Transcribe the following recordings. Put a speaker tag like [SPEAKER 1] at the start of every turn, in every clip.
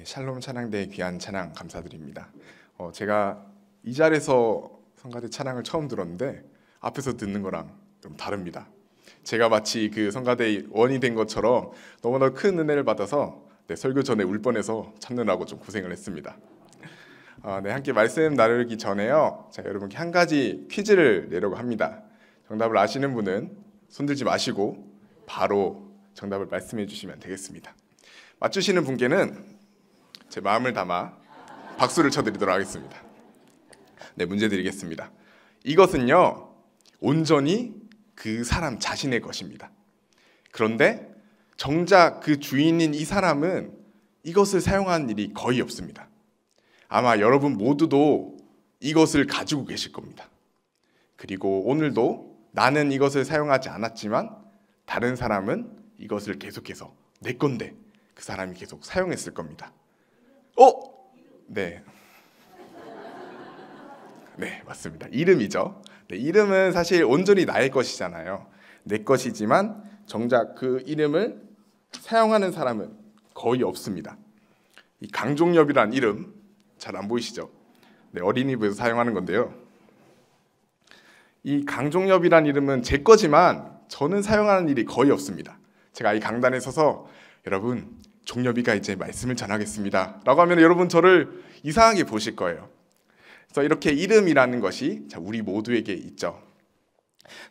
[SPEAKER 1] 샬롬 찬양대의 귀한 찬양 감사드립니다. 제가 이 자리에서 성가대 찬양을 처음 들었는데 앞에서 듣는 거랑 좀 다릅니다. 제가 마치 그 성가대의 원이 된 것처럼 너무나 큰 은혜를 받아서 설교 전에 울 뻔해서 참느라고 좀 고생을 했습니다. 함께 말씀 나누기 전에요. 자, 여러분께 한 가지 퀴즈를 내려고 합니다. 정답을 아시는 분은 손들지 마시고 바로 정답을 말씀해 주시면 되겠습니다. 맞추시는 분께는 제 마음을 담아 박수를 쳐드리도록 하겠습니다. 문제 드리겠습니다. 이것은요, 온전히 그 사람 자신의 것입니다. 그런데 정작 그 주인인 이 사람은 이것을 사용하는 일이 거의 없습니다. 아마 여러분 모두도 이것을 가지고 계실 겁니다. 그리고 오늘도 나는 이것을 사용하지 않았지만 다른 사람은 이것을 계속해서 내 건데 그 사람이 계속 사용했을 겁니다. 네, 맞습니다. 이름이죠. 이름은 사실 온전히 나의 것이잖아요. 내 것이지만 정작 그 이름을 사용하는 사람은 거의 없습니다. 이 강종엽이란 이름 잘 안 보이시죠? 어린이부에서 사용하는 건데요. 이 강종엽이란 이름은 제 거지만 저는 사용하는 일이 거의 없습니다. 제가 이 강단에 서서 여러분 종엽이가 이제 말씀을 전하겠습니다 라고 하면 여러분 저를 이상하게 보실 거예요. 그래서 이렇게 이름이라는 것이 우리 모두에게 있죠.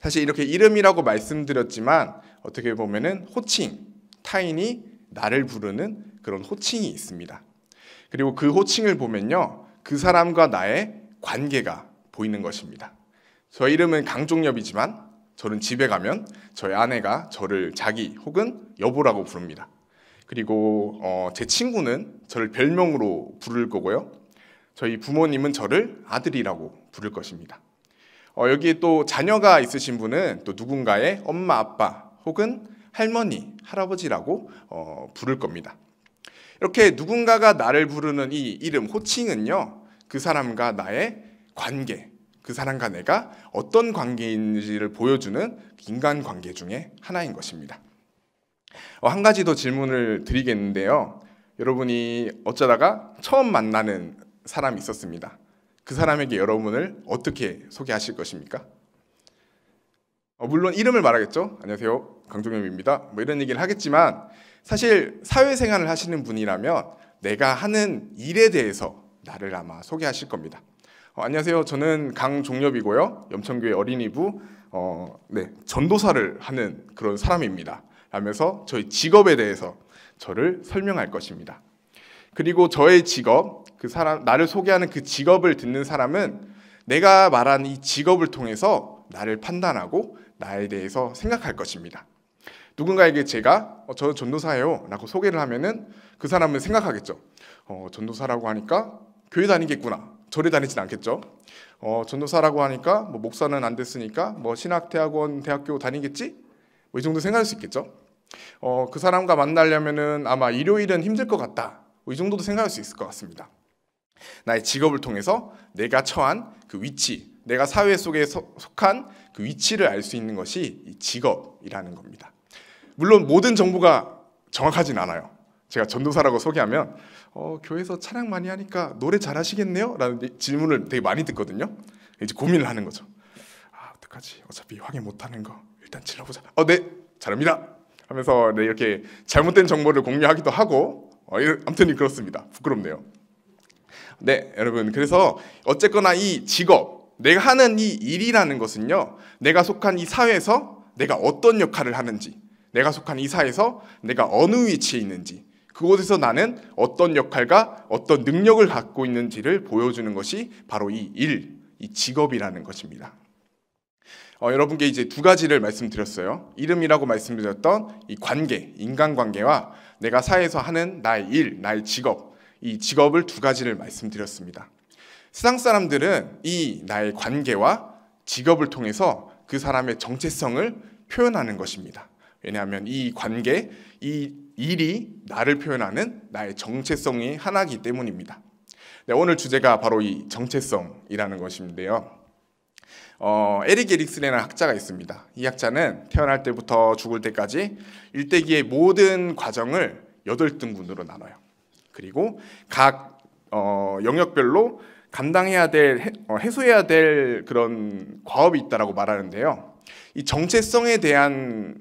[SPEAKER 1] 사실 이렇게 이름이라고 말씀드렸지만 어떻게 보면은 호칭, 타인이 나를 부르는 그런 호칭이 있습니다. 그리고 그 호칭을 보면요, 그 사람과 나의 관계가 보이는 것입니다. 저의 이름은 강종엽이지만 저는 집에 가면 저희 아내가 저를 자기 혹은 여보라고 부릅니다. 그리고 제 친구는 저를 별명으로 부를 거고요. 저희 부모님은 저를 아들이라고 부를 것입니다. 여기에 또 자녀가 있으신 분은 또 누군가의 엄마, 아빠 혹은 할머니, 할아버지라고 부를 겁니다. 이렇게 누군가가 나를 부르는 이 이름, 호칭은요, 그 사람과 나의 관계, 그 사람과 내가 어떤 관계인지를 보여주는 인간관계 중에 하나인 것입니다. 한 가지 더 질문을 드리겠는데요. 여러분이 어쩌다가 처음 만나는 사람이 있었습니다. 그 사람에게 여러분을 어떻게 소개하실 것입니까? 물론 이름을 말하겠죠. 안녕하세요, 강종엽입니다. 이런 얘기를 하겠지만 사실 사회생활을 하시는 분이라면 내가 하는 일에 대해서 나를 아마 소개하실 겁니다. 안녕하세요, 저는 강종엽이고요. 염천교회 어린이부 전도사를 하는 그런 사람입니다 하면서 저희 직업에 대해서 저를 설명할 것입니다. 그리고 저의 직업, 그 사람, 나를 소개하는 그 직업을 듣는 사람은 내가 말한 이 직업을 통해서 나를 판단하고 나에 대해서 생각할 것입니다. 누군가에게 제가 저는 전도사예요 라고 소개를 하면은 그 사람은 생각하겠죠. 전도사라고 하니까 교회 다니겠구나. 절에 다니진 않겠죠. 전도사라고 하니까 목사는 안 됐으니까 신학대학원, 대학교 다니겠지? 이 정도 생각할 수 있겠죠. 그 사람과 만나려면은 아마 일요일은 힘들 것 같다. 이 정도도 생각할 수 있을 것 같습니다. 나의 직업을 통해서 내가 처한 그 위치, 내가 사회 속에 속한 그 위치를 알 수 있는 것이 이 직업이라는 겁니다. 물론 모든 정보가 정확하진 않아요. 제가 전도사라고 소개하면 교회에서 찬양 많이 하니까 노래 잘하시겠네요? 라는 질문을 되게 많이 듣거든요. 이제 고민을 하는 거죠. 어떡하지? 어차피 확인 못하는 거 일단 질러보자. 네, 잘합니다 하면서 이렇게 잘못된 정보를 공유하기도 하고 아무튼 그렇습니다. 부끄럽네요. 여러분, 그래서 어쨌거나 이 직업, 내가 하는 이 일이라는 것은요, 내가 속한 이 사회에서 내가 어떤 역할을 하는지, 내가 속한 이 사회에서 내가 어느 위치에 있는지, 그곳에서 나는 어떤 역할과 어떤 능력을 갖고 있는지를 보여주는 것이 바로 이 일, 이 직업이라는 것입니다. 여러분께 이제 두 가지를 말씀드렸어요. 이름이라고 말씀드렸던 이 관계, 인간관계와 내가 사회에서 하는 나의 일, 나의 직업, 이 직업을 두 가지를 말씀드렸습니다. 세상 사람들은 이 나의 관계와 직업을 통해서 그 사람의 정체성을 표현하는 것입니다. 왜냐하면 이 관계, 이 일이 나를 표현하는 나의 정체성의 하나이기 때문입니다. 오늘 주제가 바로 이 정체성이라는 것인데요. 에릭 에릭슨이라는 학자가 있습니다. 이 학자는 태어날 때부터 죽을 때까지 일대기의 모든 과정을 8등분으로 나눠요. 그리고 각 영역별로 감당해야 될, 해소해야 될 그런 과업이 있다라고 말하는데요. 이 정체성에 대한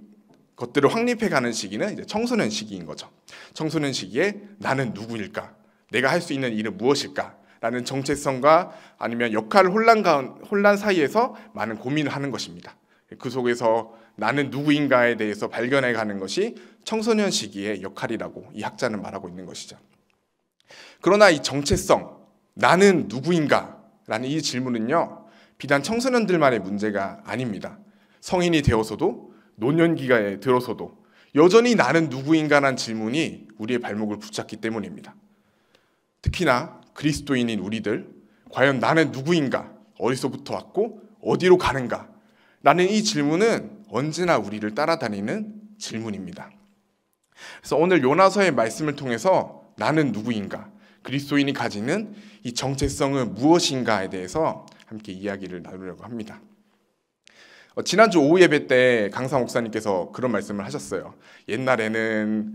[SPEAKER 1] 것들을 확립해가는 시기는 이제 청소년 시기인 거죠. 청소년 시기에 나는 누구일까? 내가 할 수 있는 일은 무엇일까? 라는 정체성과 아니면 역할 혼란 사이에서 많은 고민을 하는 것입니다. 그 속에서 나는 누구인가에 대해서 발견해가는 것이 청소년 시기의 역할이라고 이 학자는 말하고 있는 것이죠. 그러나 이 정체성, 나는 누구인가? 라는 이 질문은요, 비단 청소년들만의 문제가 아닙니다. 성인이 되어서도 노년기가에 들어서도 여전히 나는 누구인가라는 질문이 우리의 발목을 붙잡기 때문입니다. 특히나 그리스도인인 우리들, 과연 나는 누구인가? 어디서부터 왔고 어디로 가는가? 라는 이 질문은 언제나 우리를 따라다니는 질문입니다. 그래서 오늘 요나서의 말씀을 통해서 나는 누구인가? 그리스도인이 가지는 이 정체성은 무엇인가에 대해서 함께 이야기를 나누려고 합니다. 지난주 오후 예배 때 강사 목사님께서 그런 말씀을 하셨어요. 옛날에는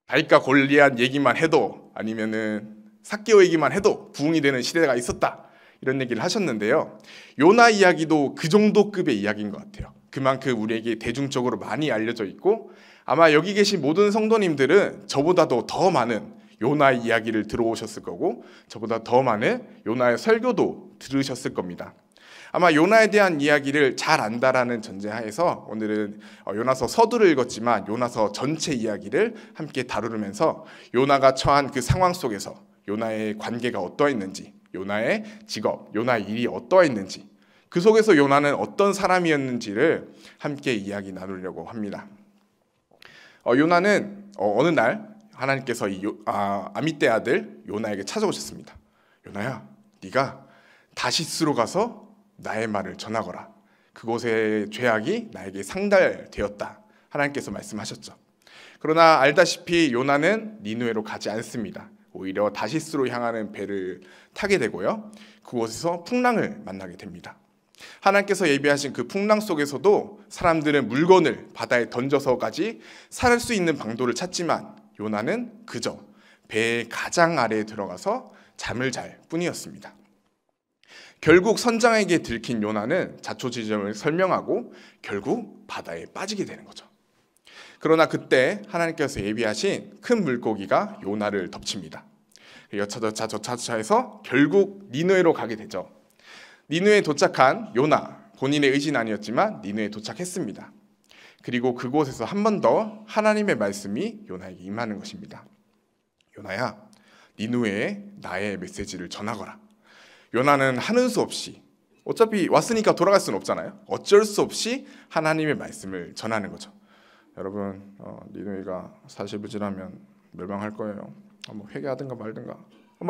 [SPEAKER 1] 다윗과 골리앗 얘기만 해도 아니면은 삭개오 얘기만 해도 부흥이 되는 시대가 있었다. 이런 얘기를 하셨는데요. 요나 이야기도 그 정도 급의 이야기인 것 같아요. 그만큼 우리에게 대중적으로 많이 알려져 있고 아마 여기 계신 모든 성도님들은 저보다도 더 많은 요나의 이야기를 들어오셨을 거고 저보다 더 많은 요나의 설교도 들으셨을 겁니다. 아마 요나에 대한 이야기를 잘 안다라는 전제하에서 오늘은 요나서 서두를 읽었지만 요나서 전체 이야기를 함께 다루면서 요나가 처한 그 상황 속에서 요나의 관계가 어떠했는지, 요나의 직업, 요나의 일이 어떠했는지, 그 속에서 요나는 어떤 사람이었는지를 함께 이야기 나누려고 합니다. 요나는 어느 날 하나님께서 아미떼 아들 요나에게 찾아오셨습니다. 요나야, 네가 다시스로 가서 나의 말을 전하거라. 그곳의 죄악이 나에게 상달되었다. 하나님께서 말씀하셨죠. 그러나 알다시피 요나는 니느웨로 가지 않습니다. 오히려 다시스로 향하는 배를 타게 되고요. 그곳에서 풍랑을 만나게 됩니다. 하나님께서 예비하신 그 풍랑 속에서도 사람들은 물건을 바다에 던져서까지 살 수 있는 방도를 찾지만 요나는 그저 배의 가장 아래에 들어가서 잠을 잘 뿐이었습니다. 결국 선장에게 들킨 요나는 자초지종을 설명하고 결국 바다에 빠지게 되는 거죠. 그러나 그때 하나님께서 예비하신 큰 물고기가 요나를 덮칩니다. 여차저차해서 결국 니느웨로 가게 되죠. 니느웨에 도착한 요나, 본인의 의지는 아니었지만 니느웨에 도착했습니다. 그리고 그곳에서 한 번 더 하나님의 말씀이 요나에게 임하는 것입니다. 요나야, 니느웨에 나의 메시지를 전하거라. 요나는 하는 수 없이, 어차피 왔으니까 돌아갈 수는 없잖아요. 어쩔 수 없이 하나님의 말씀을 전하는 거죠. 여러분, 니느웨가 사실부지라면 멸망할 거예요. 뭐 회개하든가 말든가.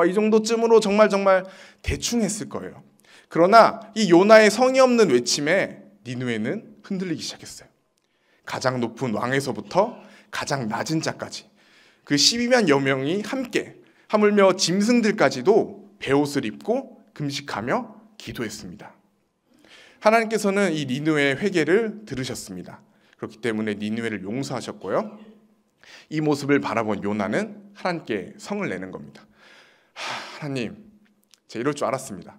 [SPEAKER 1] 이 정도쯤으로 정말 대충 했을 거예요. 그러나 이 요나의 성의 없는 외침에 니느웨는 흔들리기 시작했어요. 가장 높은 왕에서부터 가장 낮은 자까지 그 12만여 명이 함께 하물며 짐승들까지도 베옷을 입고 금식하며 기도했습니다. 하나님께서는 이 니느웨의 회개를 들으셨습니다. 그렇기 때문에 니느웨를 용서하셨고요. 이 모습을 바라본 요나는 하나님께 성을 내는 겁니다. 하나님, 제가 이럴 줄 알았습니다.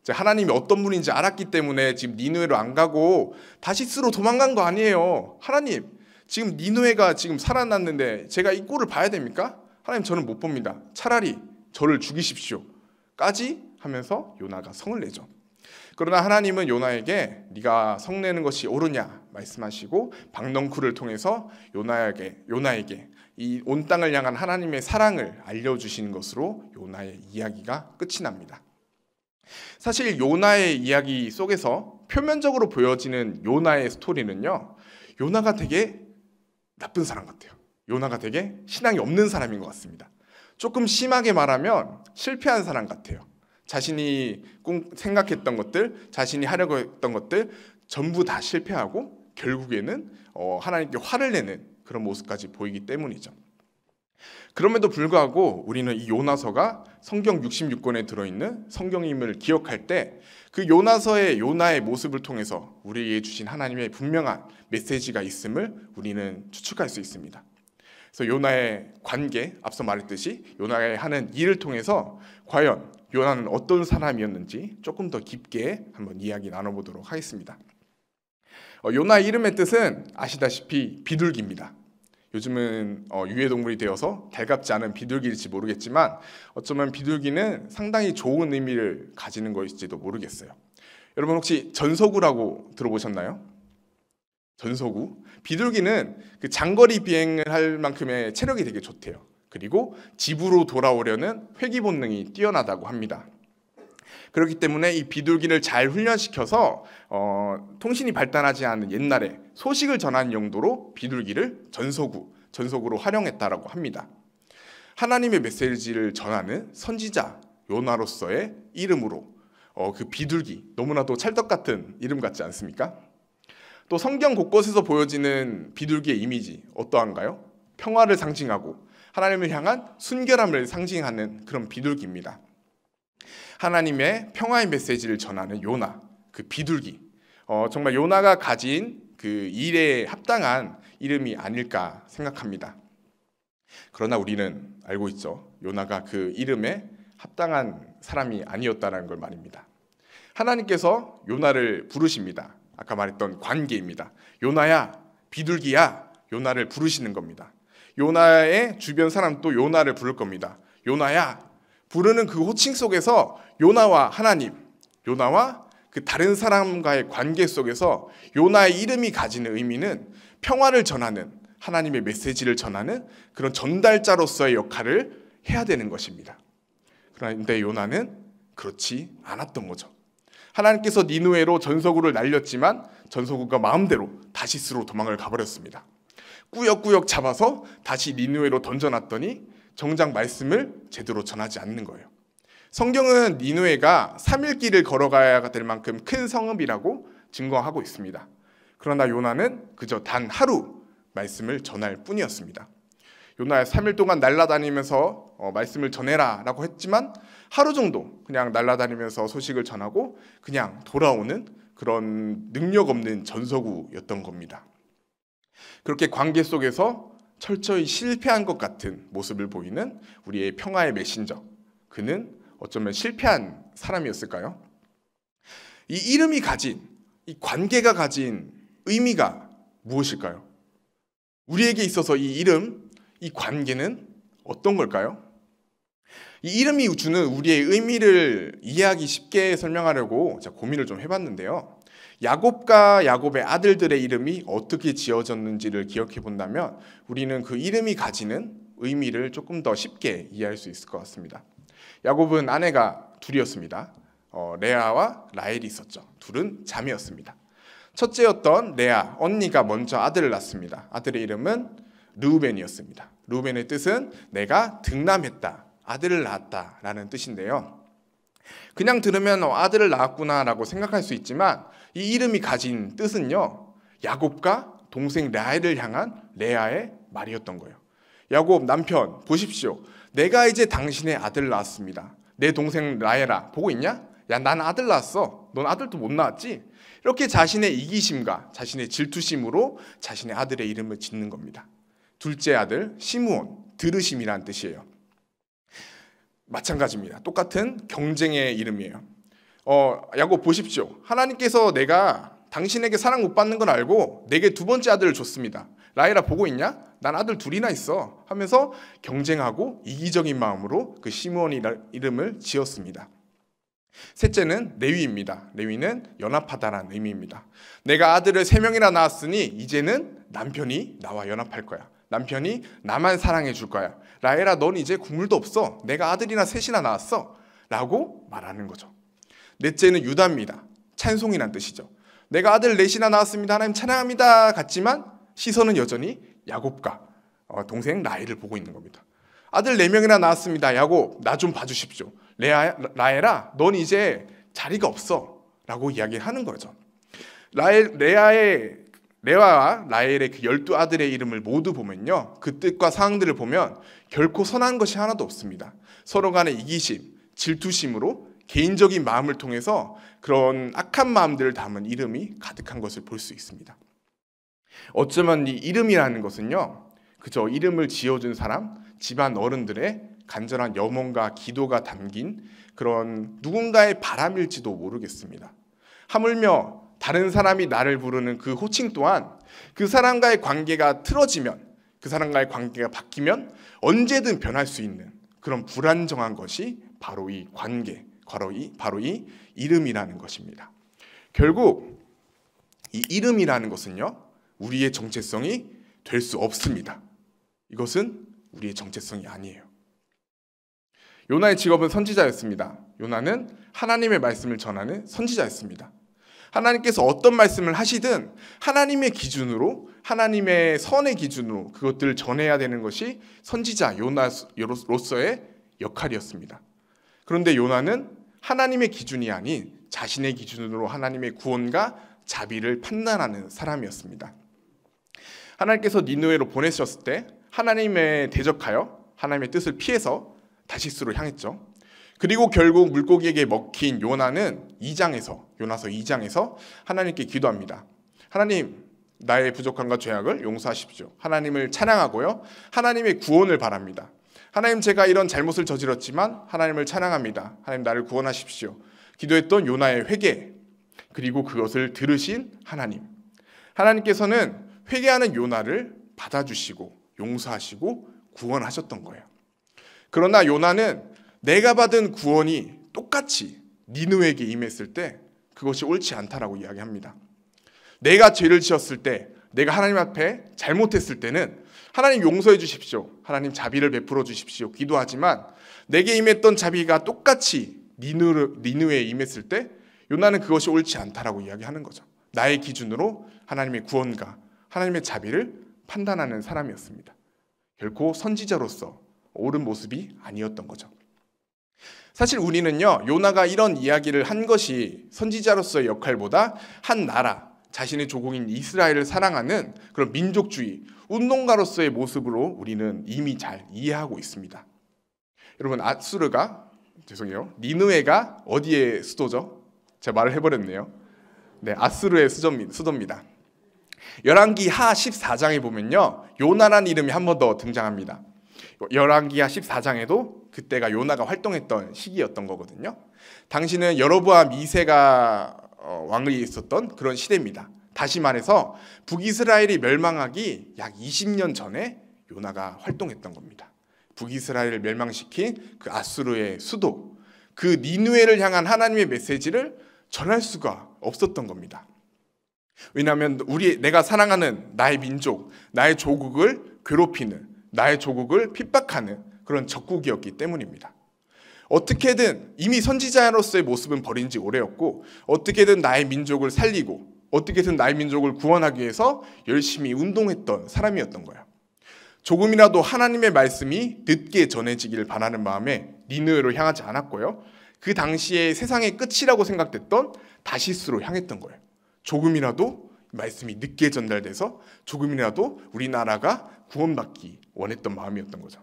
[SPEAKER 1] 제가 하나님이 어떤 분인지 알았기 때문에 지금 니느웨로 안 가고 다시스로 도망간 거 아니에요. 하나님, 지금 니느웨가 지금 살아났는데 제가 이 꼴을 봐야 됩니까? 하나님, 저는 못 봅니다. 차라리 저를 죽이십시오. 까지 하면서 요나가 성을 내죠. 그러나 하나님은 요나에게 네가 성내는 것이 옳으냐 말씀하시고 박넝쿨을 통해서 요나에게 이 온 땅을 향한 하나님의 사랑을 알려주시는 것으로 요나의 이야기가 끝이 납니다. 사실 요나의 이야기 속에서 표면적으로 보여지는 요나의 스토리는요, 요나가 되게 나쁜 사람 같아요. 요나가 되게 신앙이 없는 사람인 것 같습니다. 조금 심하게 말하면 실패한 사람 같아요. 자신이 생각했던 것들, 자신이 하려고 했던 것들 전부 다 실패하고 결국에는 하나님께 화를 내는 그런 모습까지 보이기 때문이죠. 그럼에도 불구하고 우리는 이 요나서가 성경 66권에 들어있는 성경임을 기억할 때 그 요나서의 요나의 모습을 통해서 우리에게 주신 하나님의 분명한 메시지가 있음을 우리는 추측할 수 있습니다. 그래서 요나의 관계, 앞서 말했듯이 요나의 하는 일을 통해서 과연 요나는 어떤 사람이었는지 조금 더 깊게 한번 이야기 나눠보도록 하겠습니다. 요나의 이름의 뜻은 아시다시피 비둘기입니다. 요즘은 유해동물이 되어서 달갑지 않은 비둘기일지 모르겠지만 어쩌면 비둘기는 상당히 좋은 의미를 가지는 것일지도 모르겠어요. 여러분 혹시 전서구라고 들어보셨나요? 전서구? 비둘기는 그 장거리 비행을 할 만큼의 체력이 되게 좋대요. 그리고 집으로 돌아오려는 회귀 본능이 뛰어나다고 합니다. 그렇기 때문에 이 비둘기를 잘 훈련시켜서 통신이 발달하지 않은 옛날에 소식을 전하는 용도로 비둘기를 전소구로 활용했다라고 합니다. 하나님의 메시지를 전하는 선지자 요나로서의 이름으로 그 비둘기, 너무나도 찰떡 같은 이름 같지 않습니까? 또 성경 곳곳에서 보여지는 비둘기의 이미지 어떠한가요? 평화를 상징하고 하나님을 향한 순결함을 상징하는 그런 비둘기입니다. 하나님의 평화의 메시지를 전하는 요나, 그 비둘기, 정말 요나가 가진 그 일에 합당한 이름이 아닐까 생각합니다. 그러나 우리는 알고 있죠. 요나가 그 이름에 합당한 사람이 아니었다는 걸 말입니다. 하나님께서 요나를 부르십니다. 아까 말했던 관계입니다. 요나야, 비둘기야, 요나를 부르시는 겁니다. 요나의 주변 사람도 요나를 부를 겁니다. 요나야, 부르는 그 호칭 속에서 요나와 하나님, 요나와 그 다른 사람과의 관계 속에서 요나의 이름이 가지는 의미는 평화를 전하는, 하나님의 메시지를 전하는 그런 전달자로서의 역할을 해야 되는 것입니다. 그런데 요나는 그렇지 않았던 거죠. 하나님께서 니느웨로 전서구를 날렸지만 전서구가 마음대로 다시스로 도망을 가버렸습니다. 꾸역꾸역 잡아서 다시 니느웨로 던져놨더니 정작 말씀을 제대로 전하지 않는 거예요. 성경은 니느웨가 3일 길을 걸어가야 될 만큼 큰 성읍이라고 증거하고 있습니다. 그러나 요나는 그저 단 하루 말씀을 전할 뿐이었습니다. 요나 3일 동안 날아다니면서 말씀을 전해라 라고 했지만 하루 정도 그냥 날아다니면서 소식을 전하고 그냥 돌아오는 그런 능력 없는 전서구였던 겁니다. 그렇게 관계 속에서 철저히 실패한 것 같은 모습을 보이는 우리의 평화의 메신저, 그는 어쩌면 실패한 사람이었을까요? 이 이름이 가진, 이 관계가 가진 의미가 무엇일까요? 우리에게 있어서 이 이름, 이 관계는 어떤 걸까요? 이 이름이 주는 우리의 의미를 이해하기 쉽게 설명하려고 제가 고민을 좀 해봤는데요. 야곱과 야곱의 아들들의 이름이 어떻게 지어졌는지를 기억해 본다면 우리는 그 이름이 가지는 의미를 조금 더 쉽게 이해할 수 있을 것 같습니다. 야곱은 아내가 둘이었습니다. 레아와 라헬이 있었죠. 둘은 자매였습니다. 첫째였던 레아, 언니가 먼저 아들을 낳습니다. 아들의 이름은 르우벤이었습니다. 르우벤의 뜻은 내가 득남했다, 아들을 낳았다라는 뜻인데요. 그냥 들으면 아들을 낳았구나라고 생각할 수 있지만 이 이름이 가진 뜻은요, 야곱과 동생 라헬을 향한 레아의 말이었던 거예요. 야곱 남편 보십시오. 내가 이제 당신의 아들을 낳았습니다. 내 동생 라헬아 보고 있냐? 야, 난 아들 낳았어. 넌 아들도 못 낳았지? 이렇게 자신의 이기심과 자신의 질투심으로 자신의 아들의 이름을 짓는 겁니다. 둘째 아들 시므온, 들으심이라는 뜻이에요. 마찬가지입니다. 똑같은 경쟁의 이름이에요. 야곱 보십시오. 하나님께서 내가 당신에게 사랑 못 받는 걸 알고 내게 두 번째 아들을 줬습니다. 라헬아 보고 있냐? 난 아들 둘이나 있어 하면서 경쟁하고 이기적인 마음으로 그 시므온 이름을 지었습니다. 셋째는 레위입니다. 레위는 연합하다라는 의미입니다. 내가 아들을 3명이나 낳았으니 이제는 남편이 나와 연합할 거야. 남편이 나만 사랑해 줄 거야. 라헬아 넌 이제 국물도 없어. 내가 아들이나 셋이나 낳았어 라고 말하는 거죠. 넷째는 유다입니다. 찬송이란 뜻이죠. 내가 아들 넷이나 낳았습니다. 하나님 찬양합니다 같지만 시선은 여전히 야곱과 동생 라헬을 보고 있는 겁니다. 아들 4명이나 낳았습니다. 야곱 나 좀 봐주십시오. 라헬아 넌 이제 자리가 없어 라고 이야기하는 거죠. 레아와 라헬의 그 12아들의 이름을 모두 보면요, 그 뜻과 사항들을 보면 결코 선한 것이 하나도 없습니다. 서로 간의 이기심, 질투심으로 개인적인 마음을 통해서 그런 악한 마음들을 담은 이름이 가득한 것을 볼 수 있습니다. 어쩌면 이 이름이라는 것은요, 그저 이름을 지어준 사람, 집안 어른들의 간절한 염원과 기도가 담긴 그런 누군가의 바람일지도 모르겠습니다. 하물며 다른 사람이 나를 부르는 그 호칭 또한 그 사람과의 관계가 틀어지면, 그 사람과의 관계가 바뀌면 언제든 변할 수 있는 그런 불안정한 것이 바로 이 관계, 바로 이 이름이라는 것입니다. 결국 이 이름이라는 것은요, 우리의 정체성이 될 수 없습니다. 이것은 우리의 정체성이 아니에요. 요나의 직업은 선지자였습니다. 요나는 하나님의 말씀을 전하는 선지자였습니다. 하나님께서 어떤 말씀을 하시든 하나님의 기준으로, 하나님의 선의 기준으로 그것들을 전해야 되는 것이 선지자 요나로서의 역할이었습니다. 그런데 요나는 하나님의 기준이 아닌 자신의 기준으로 하나님의 구원과 자비를 판단하는 사람이었습니다. 하나님께서 니느웨로 보내셨을 때 하나님의 대적하여 하나님의 뜻을 피해서 다시스로 향했죠. 그리고 결국 물고기에게 먹힌 요나서 2장에서 하나님께 기도합니다. 하나님, 나의 부족함과 죄악을 용서하십시오. 하나님을 찬양하고요, 하나님의 구원을 바랍니다. 하나님, 제가 이런 잘못을 저질렀지만 하나님을 찬양합니다. 하나님, 나를 구원하십시오. 기도했던 요나의 회개, 그리고 그것을 들으신 하나님께서는 회개하는 요나를 받아주시고 용서하시고 구원하셨던 거예요. 그러나 요나는 내가 받은 구원이 똑같이 니느웨에게 임했을 때 그것이 옳지 않다라고 이야기합니다. 내가 죄를 지었을 때, 내가 하나님 앞에 잘못했을 때는 하나님 용서해 주십시오, 하나님 자비를 베풀어 주십시오 기도하지만, 내게 임했던 자비가 똑같이 니느웨에 임했을 때 요나는 그것이 옳지 않다라고 이야기하는 거죠. 나의 기준으로 하나님의 구원과 하나님의 자비를 판단하는 사람이었습니다. 결코 선지자로서 옳은 모습이 아니었던 거죠. 사실 우리는요, 요나가 이런 이야기를 한 것이 선지자로서의 역할보다 한 나라, 자신의 조국인 이스라엘을 사랑하는 그런 민족주의, 운동가로서의 모습으로 우리는 이미 잘 이해하고 있습니다. 여러분, 니느웨가 어디의 수도죠? 제가 말을 해버렸네요. 네, 아수르의 수도입니다. 열왕기하 14장에 보면요, 요나라는 이름이 한 번 더 등장합니다. 열왕기하 14장에도 그때가 요나가 활동했던 시기였던 거거든요. 당시는 여로보암 2세가 왕이 있었던 그런 시대입니다. 다시 말해서 북이스라엘이 멸망하기 약 20년 전에 요나가 활동했던 겁니다. 북이스라엘을 멸망시킨 그 아수르의 수도, 그 니느웨를 향한 하나님의 메시지를 전할 수가 없었던 겁니다. 왜냐하면 내가 사랑하는 나의 민족, 나의 조국을 괴롭히는, 나의 조국을 핍박하는 그런 적국이었기 때문입니다. 어떻게든 이미 선지자로서의 모습은 버린 지 오래였고, 어떻게든 나의 민족을 살리고 어떻게든 나의 민족을 구원하기 위해서 열심히 운동했던 사람이었던 거예요. 조금이라도 하나님의 말씀이 늦게 전해지기를 바라는 마음에 니느웨로 향하지 않았고요, 그 당시에 세상의 끝이라고 생각됐던 다시스로 향했던 거예요. 조금이라도 말씀이 늦게 전달돼서 조금이라도 우리나라가 구원받기 원했던 마음이었던 거죠.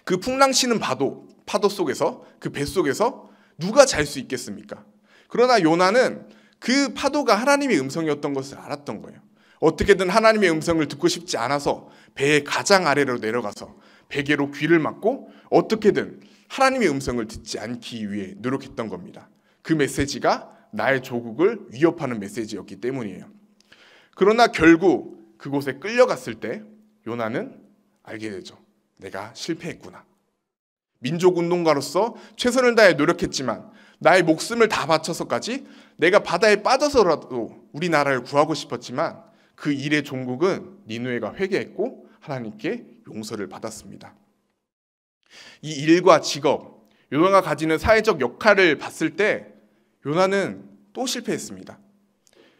[SPEAKER 1] 그 풍랑치는 파도 속에서, 그 뱃속에서 누가 잘 수 있겠습니까? 그러나 요나는 그 파도가 하나님의 음성이었던 것을 알았던 거예요. 어떻게든 하나님의 음성을 듣고 싶지 않아서 배의 가장 아래로 내려가서 베개로 귀를 막고 어떻게든 하나님의 음성을 듣지 않기 위해 노력했던 겁니다. 그 메시지가 나의 조국을 위협하는 메시지였기 때문이에요. 그러나 결국 그곳에 끌려갔을 때 요나는 알게 되죠. 내가 실패했구나. 민족운동가로서 최선을 다해 노력했지만, 나의 목숨을 다 바쳐서까지 내가 바다에 빠져서라도 우리나라를 구하고 싶었지만, 그 일의 종국은 니느웨가 회개했고 하나님께 용서를 받았습니다. 이 일과 직업, 요나가 가지는 사회적 역할을 봤을 때 요나는 또 실패했습니다.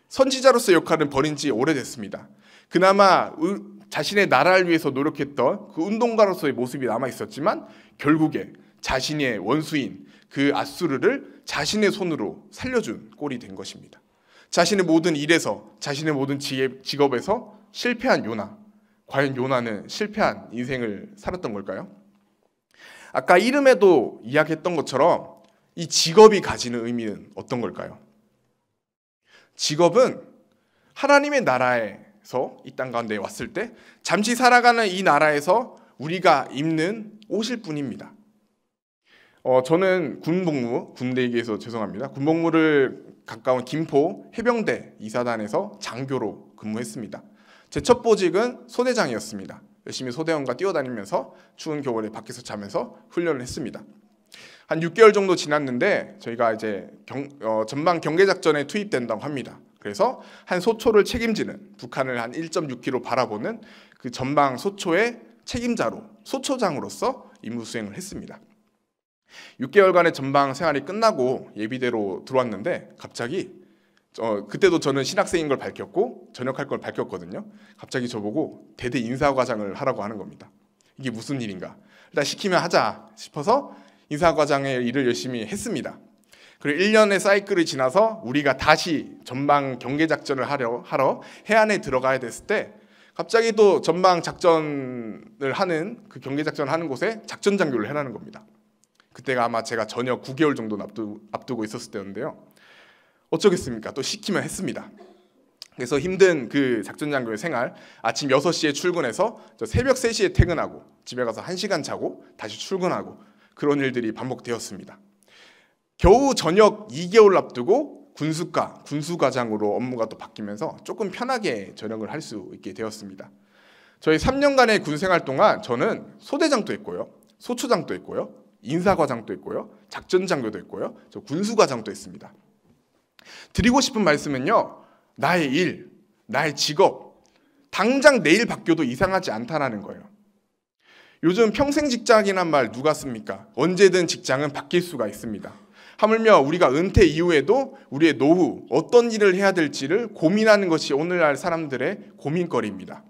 [SPEAKER 1] 선지자로서의 역할은 버린 지 오래됐습니다. 그나마 자신의 나라를 위해서 노력했던 그 운동가로서의 모습이 남아있었지만 결국에 자신의 원수인 그 아수르를 자신의 손으로 살려준 꼴이 된 것입니다. 자신의 모든 일에서, 자신의 모든 직업에서 실패한 요나. 과연 요나는 실패한 인생을 살았던 걸까요? 아까 이름에도 이야기했던 것처럼 이 직업이 가지는 의미는 어떤 걸까요? 직업은 하나님의 나라에 이 땅 가운데 왔을 때 잠시 살아가는 이 나라에서 우리가 입는 옷일 뿐입니다. 저는 군대 얘기해서 죄송합니다. 군복무를 가까운 김포 해병대 이사단에서 장교로 근무했습니다. 제 첫 보직은 소대장이었습니다. 열심히 소대원과 뛰어다니면서 추운 겨울에 밖에서 자면서 훈련을 했습니다. 한 6개월 정도 지났는데 저희가 이제 전방 경계작전에 투입된다고 합니다. 그래서 한 소초를 책임지는, 북한을 한 1.6km 바라보는 그 전방 소초의 책임자로, 소초장으로서 임무 수행을 했습니다. 6개월간의 전방 생활이 끝나고 예비대로 들어왔는데 갑자기 그때도 저는 신학생인 걸 밝혔고 전역할 걸 밝혔거든요. 갑자기 저보고 대대 인사과장을 하라고 하는 겁니다. 이게 무슨 일인가? 일단 시키면 하자 싶어서 인사과장의 일을 열심히 했습니다. 그리고 1년의 사이클이 지나서 우리가 다시 전방 경계작전을 하러 해안에 들어가야 됐을 때 갑자기 또 전방 작전을 하는 그 경계작전을 하는 곳에 작전장교를 해라는 겁니다. 그때가 아마 제가 전역 9개월 정도 앞두고 있었을 때였는데요. 어쩌겠습니까? 또 시키면 했습니다. 그래서 힘든 그 작전장교의 생활, 아침 6시에 출근해서 새벽 3시에 퇴근하고 집에 가서 1시간 자고 다시 출근하고 그런 일들이 반복되었습니다. 겨우 전역 2개월 앞두고 군수과장으로 업무가 또 바뀌면서 조금 편하게 전역을 할 수 있게 되었습니다. 저희 3년간의 군 생활 동안 저는 소대장도 했고요, 소초장도 했고요, 인사과장도 했고요, 작전장교도 했고요, 저 군수과장도 했습니다. 드리고 싶은 말씀은요, 나의 일, 나의 직업, 당장 내일 바뀌어도 이상하지 않다라는 거예요. 요즘 평생 직장이란 말 누가 씁니까? 언제든 직장은 바뀔 수가 있습니다. 하물며 우리가 은퇴 이후에도 우리의 노후, 어떤 일을 해야 될지를 고민하는 것이 오늘날 사람들의 고민거리입니다.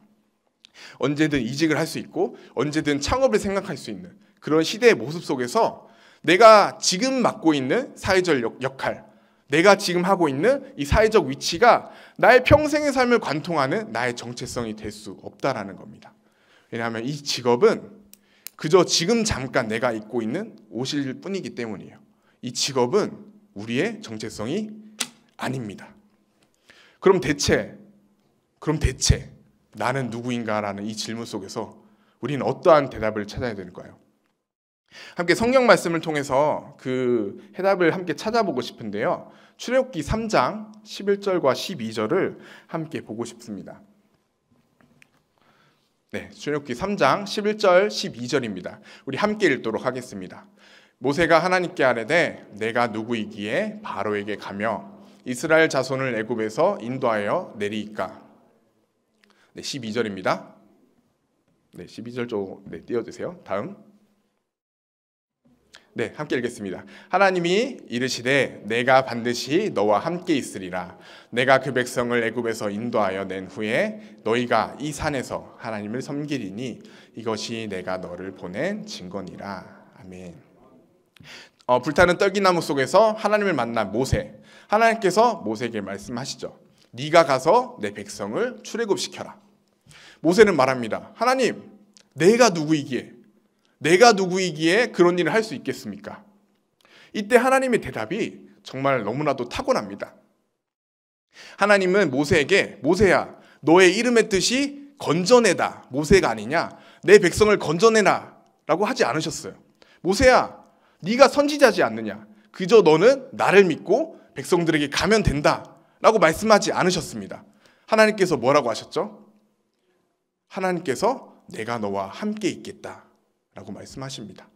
[SPEAKER 1] 언제든 이직을 할 수 있고 언제든 창업을 생각할 수 있는 그런 시대의 모습 속에서 내가 지금 맡고 있는 사회적 역할, 내가 지금 하고 있는 이 사회적 위치가 나의 평생의 삶을 관통하는 나의 정체성이 될 수 없다라는 겁니다. 왜냐하면 이 직업은 그저 지금 잠깐 내가 입고 있는 옷일 뿐이기 때문이에요. 이 직업은 우리의 정체성이 아닙니다. 그럼 대체 나는 누구인가라는 이 질문 속에서 우리는 어떠한 대답을 찾아야 될까요? 함께 성경 말씀을 통해서 그 해답을 함께 찾아보고 싶은데요. 출애굽기 3장 11절과 12절을 함께 보고 싶습니다. 네, 출애굽기 3장 11절 12절입니다. 우리 함께 읽도록 하겠습니다. 모세가 하나님께 아뢰되 내가 누구이기에 바로에게 가며 이스라엘 자손을 애굽에서 인도하여 내리이까. 네, 12절입니다. 네, 12절 좀 띄워주세요. 다음. 네, 함께 읽겠습니다. 하나님이 이르시되 내가 반드시 너와 함께 있으리라. 내가 그 백성을 애굽에서 인도하여 낸 후에 너희가 이 산에서 하나님을 섬기리니 이것이 내가 너를 보낸 증거니라. 아멘. 불타는 떨기나무 속에서 하나님을 만난 모세. 하나님께서 모세에게 말씀하시죠. 네가 가서 내 백성을 출애굽시켜라. 모세는 말합니다. 하나님, 내가 누구이기에 그런 일을 할 수 있겠습니까? 이때 하나님의 대답이 정말 너무나도 타고납니다. 하나님은 모세에게 모세야, 너의 이름의 뜻이 건져내다, 모세가 아니냐, 내 백성을 건져내라 라고 하지 않으셨어요. 모세야, 네가 선지자지 않느냐, 그저 너는 나를 믿고 백성들에게 가면 된다 라고 말씀하지 않으셨습니다. 하나님께서 뭐라고 하셨죠? 하나님께서 내가 너와 함께 있겠다 라고 말씀하십니다.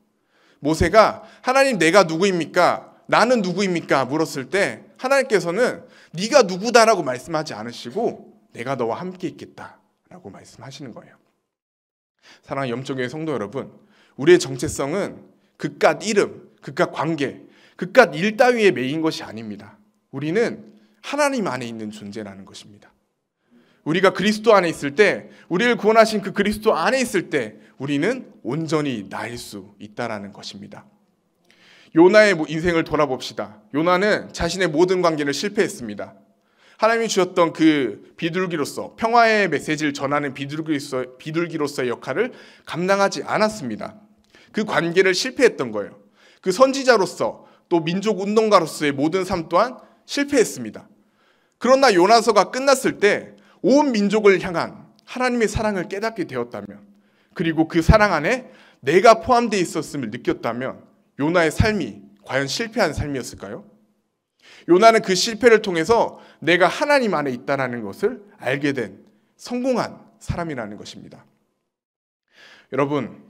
[SPEAKER 1] 모세가 하나님 내가 누구입니까? 나는 누구입니까? 물었을 때 하나님께서는 네가 누구다라고 말씀하지 않으시고 내가 너와 함께 있겠다라고 말씀하시는 거예요. 사랑하는 염초교회 성도 여러분, 우리의 정체성은 그깟 이름, 그깟 관계, 그깟 일 따위에 매인 것이 아닙니다. 우리는 하나님 안에 있는 존재라는 것입니다. 우리가 그리스도 안에 있을 때, 우리를 구원하신 그 그리스도 안에 있을 때 우리는 온전히 나일 수 있다라는 것입니다. 요나의 인생을 돌아봅시다. 요나는 자신의 모든 관계를 실패했습니다. 하나님이 주셨던 그 비둘기로서, 평화의 메시지를 전하는 비둘기로서의 역할을 감당하지 않았습니다. 그 관계를 실패했던 거예요. 그 선지자로서 또 민족 운동가로서의 모든 삶 또한 실패했습니다. 그러나 요나서가 끝났을 때 온 민족을 향한 하나님의 사랑을 깨닫게 되었다면, 그리고 그 사랑 안에 내가 포함되어 있었음을 느꼈다면 요나의 삶이 과연 실패한 삶이었을까요? 요나는 그 실패를 통해서 내가 하나님 안에 있다는 것을 알게 된 성공한 사람이라는 것입니다. 여러분,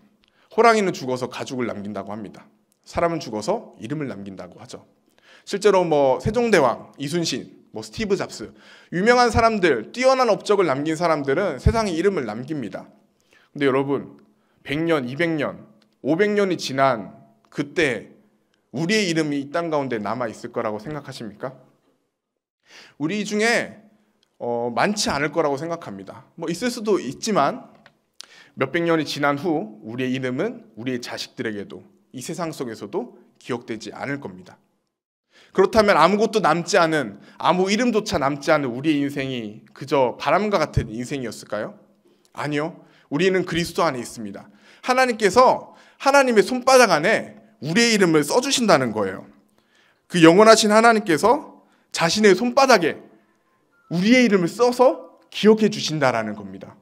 [SPEAKER 1] 호랑이는 죽어서 가죽을 남긴다고 합니다. 사람은 죽어서 이름을 남긴다고 하죠. 실제로 세종대왕, 이순신, 스티브 잡스, 유명한 사람들, 뛰어난 업적을 남긴 사람들은 세상에 이름을 남깁니다. 근데 여러분, 100년, 200년, 500년이 지난 그때 우리의 이름이 이 땅 가운데 남아 있을 거라고 생각하십니까? 우리 중에 많지 않을 거라고 생각합니다. 있을 수도 있지만 몇백 년이 지난 후 우리의 이름은 우리의 자식들에게도 이 세상 속에서도 기억되지 않을 겁니다. 그렇다면 아무것도 남지 않은, 아무 이름조차 남지 않은 우리의 인생이 그저 바람과 같은 인생이었을까요? 아니요. 우리는 그리스도 안에 있습니다. 하나님께서 하나님의 손바닥 안에 우리의 이름을 써주신다는 거예요. 그 영원하신 하나님께서 자신의 손바닥에 우리의 이름을 써서 기억해 주신다라는 겁니다.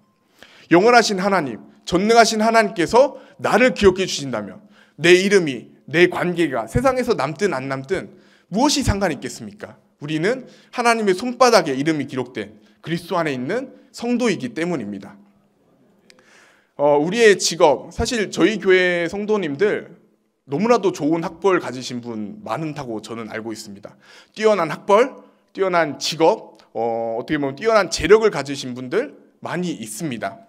[SPEAKER 1] 영원하신 하나님, 전능하신 하나님께서 나를 기억해 주신다면 내 이름이, 내 관계가 세상에서 남든 안 남든 무엇이 상관이 있겠습니까? 우리는 하나님의 손바닥에 이름이 기록된 그리스도 안에 있는 성도이기 때문입니다. 우리의 직업, 사실 저희 교회 성도님들 너무나도 좋은 학벌 가지신 분 많다고 저는 알고 있습니다. 뛰어난 학벌, 뛰어난 직업, 어떻게 보면 뛰어난 재력을 가지신 분들 많이 있습니다.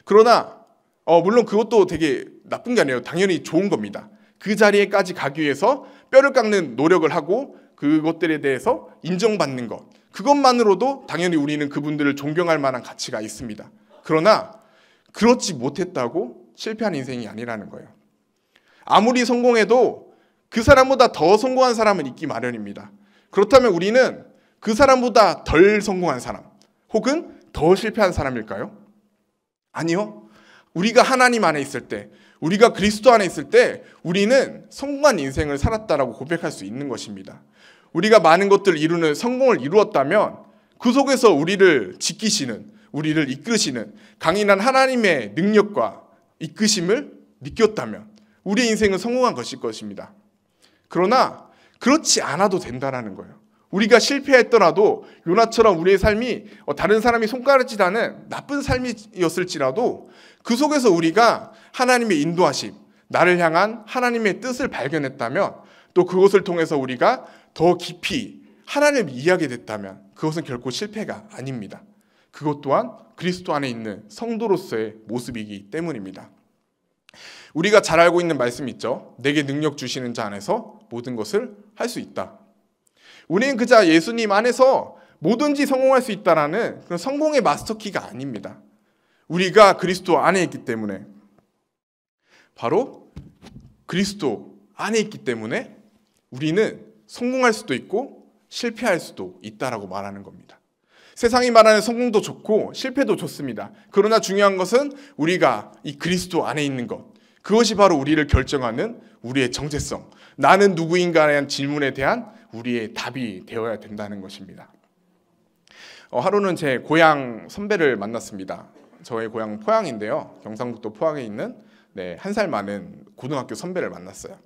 [SPEAKER 1] 그러나 물론 그것도 되게 나쁜 게 아니에요. 당연히 좋은 겁니다. 그 자리에까지 가기 위해서 뼈를 깎는 노력을 하고 그것들에 대해서 인정받는 것, 그것만으로도 당연히 우리는 그분들을 존경할 만한 가치가 있습니다. 그러나 그렇지 못했다고 실패한 인생이 아니라는 거예요. 아무리 성공해도 그 사람보다 더 성공한 사람은 있기 마련입니다. 그렇다면 우리는 그 사람보다 덜 성공한 사람 혹은 더 실패한 사람일까요? 아니요. 우리가 하나님 안에 있을 때, 우리가 그리스도 안에 있을 때 우리는 성공한 인생을 살았다라고 고백할 수 있는 것입니다. 우리가 많은 것들을 이루는 성공을 이루었다면 그 속에서 우리를 지키시는, 우리를 이끄시는 강인한 하나님의 능력과 이끄심을 느꼈다면 우리의 인생은 성공한 것일 것입니다. 그러나 그렇지 않아도 된다는 거예요. 우리가 실패했더라도 요나처럼 우리의 삶이 다른 사람이 손가락질하는 나쁜 삶이었을지라도 그 속에서 우리가 하나님의 인도하심, 나를 향한 하나님의 뜻을 발견했다면, 또 그것을 통해서 우리가 더 깊이 하나님을 이해하게 됐다면 그것은 결코 실패가 아닙니다. 그것 또한 그리스도 안에 있는 성도로서의 모습이기 때문입니다. 우리가 잘 알고 있는 말씀이 있죠. 내게 능력 주시는 자 안에서 모든 것을 할 수 있다. 우리는 그저 예수님 안에서 뭐든지 성공할 수 있다라는 그런 성공의 마스터키가 아닙니다. 우리가 그리스도 안에 있기 때문에, 바로 그리스도 안에 있기 때문에 우리는 성공할 수도 있고 실패할 수도 있다라고 말하는 겁니다. 세상이 말하는 성공도 좋고 실패도 좋습니다. 그러나 중요한 것은 우리가 이 그리스도 안에 있는 것, 그것이 바로 우리를 결정하는 우리의 정체성, 나는 누구인가에 대한 질문에 대한 우리의 답이 되어야 된다는 것입니다. 하루는 제 고향 선배를 만났습니다. 저의 고향 포항인데요. 경상북도 포항에 있는 1살 많은 고등학교 선배를 만났어요.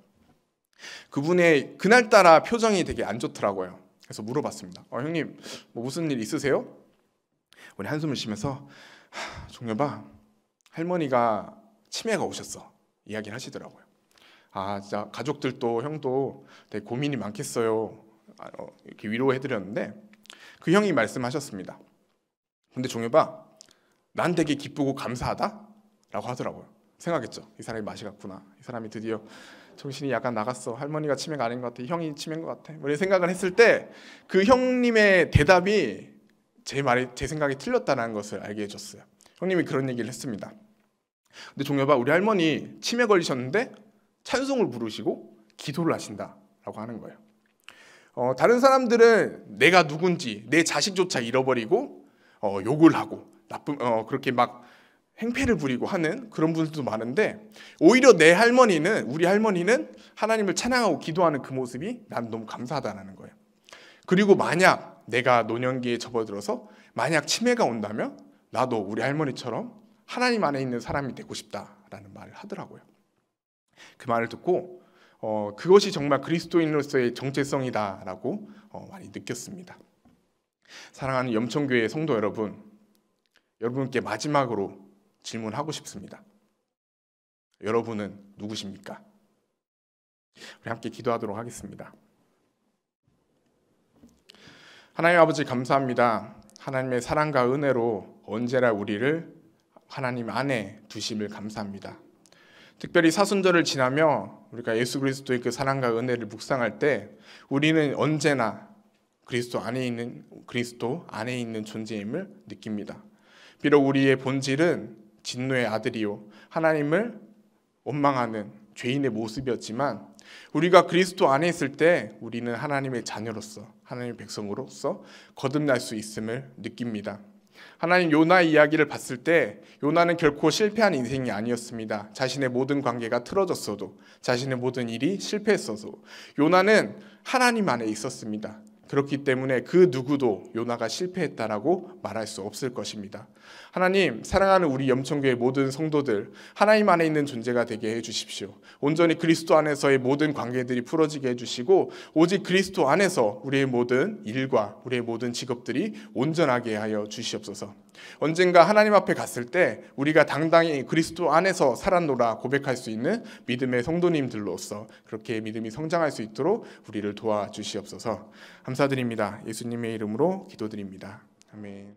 [SPEAKER 1] 그분의 그날따라 표정이 되게 안 좋더라고요. 그래서 물어봤습니다. 형님 무슨 일 있으세요? 우리 한숨을 쉬면서 종려봐, 할머니가 치매가 오셨어 이야기를 하시더라고요. 진짜 가족들도 형도 되게 고민이 많겠어요. 이렇게 위로해드렸는데 그 형이 말씀하셨습니다. 근데 종려봐, 난 되게 기쁘고 감사하다 라고 하더라고요. 생각했죠. 이 사람이 맛이 갔구나. 이 사람이 드디어 정신이 약간 나갔어. 할머니가 치매가 아닌 것 같아. 형이 치매인 것 같아. 이런 생각을 했을 때 그 형님의 대답이 제 생각이 틀렸다는 것을 알게 해줬어요. 형님이 그런 얘기를 했습니다. 근데 종려봐, 우리 할머니 치매 걸리셨는데 찬송을 부르시고 기도를 하신다라고 하는 거예요. 다른 사람들은 내가 누군지, 내 자식조차 잃어버리고 욕을 하고 그렇게 막 행패를 부리고 하는 그런 분들도 많은데, 오히려 우리 할머니는 하나님을 찬양하고 기도하는 그 모습이 난 너무 감사하다는 거예요. 그리고 만약 내가 노년기에 접어들어서 만약 치매가 온다면 나도 우리 할머니처럼 하나님 안에 있는 사람이 되고 싶다라는 말을 하더라고요. 그 말을 듣고 그것이 정말 그리스도인으로서의 정체성이다라고 많이 느꼈습니다. 사랑하는 염천교회 성도 여러분, 여러분께 마지막으로 질문하고 싶습니다. 여러분은 누구십니까? 우리 함께 기도하도록 하겠습니다. 하나님 아버지 감사합니다. 하나님의 사랑과 은혜로 언제나 우리를 하나님 안에 두심을 감사합니다. 특별히 사순절을 지나며 우리가 예수 그리스도의 그 사랑과 은혜를 묵상할 때 우리는 언제나 그리스도 안에 있는 존재임을 느낍니다. 비록 우리의 본질은 진노의 아들이요 하나님을 원망하는 죄인의 모습이었지만 우리가 그리스도 안에 있을 때 우리는 하나님의 자녀로서 하나님의 백성으로서 거듭날 수 있음을 느낍니다. 하나님 요나 이야기를 봤을 때 요나는 결코 실패한 인생이 아니었습니다. 자신의 모든 관계가 틀어졌어도 자신의 모든 일이 실패했어도 요나는 하나님 안에 있었습니다. 그렇기 때문에 그 누구도 요나가 실패했다라고 말할 수 없을 것입니다. 하나님, 사랑하는 우리 염천교회 모든 성도들 하나님 안에 있는 존재가 되게 해주십시오. 온전히 그리스도 안에서의 모든 관계들이 풀어지게 해주시고 오직 그리스도 안에서 우리의 모든 일과 우리의 모든 직업들이 온전하게 하여 주시옵소서. 언젠가 하나님 앞에 갔을 때 우리가 당당히 그리스도 안에서 살았노라 고백할 수 있는 믿음의 성도님들로서 그렇게 믿음이 성장할 수 있도록 우리를 도와주시옵소서. 감사드립니다. 예수님의 이름으로 기도드립니다. 아멘.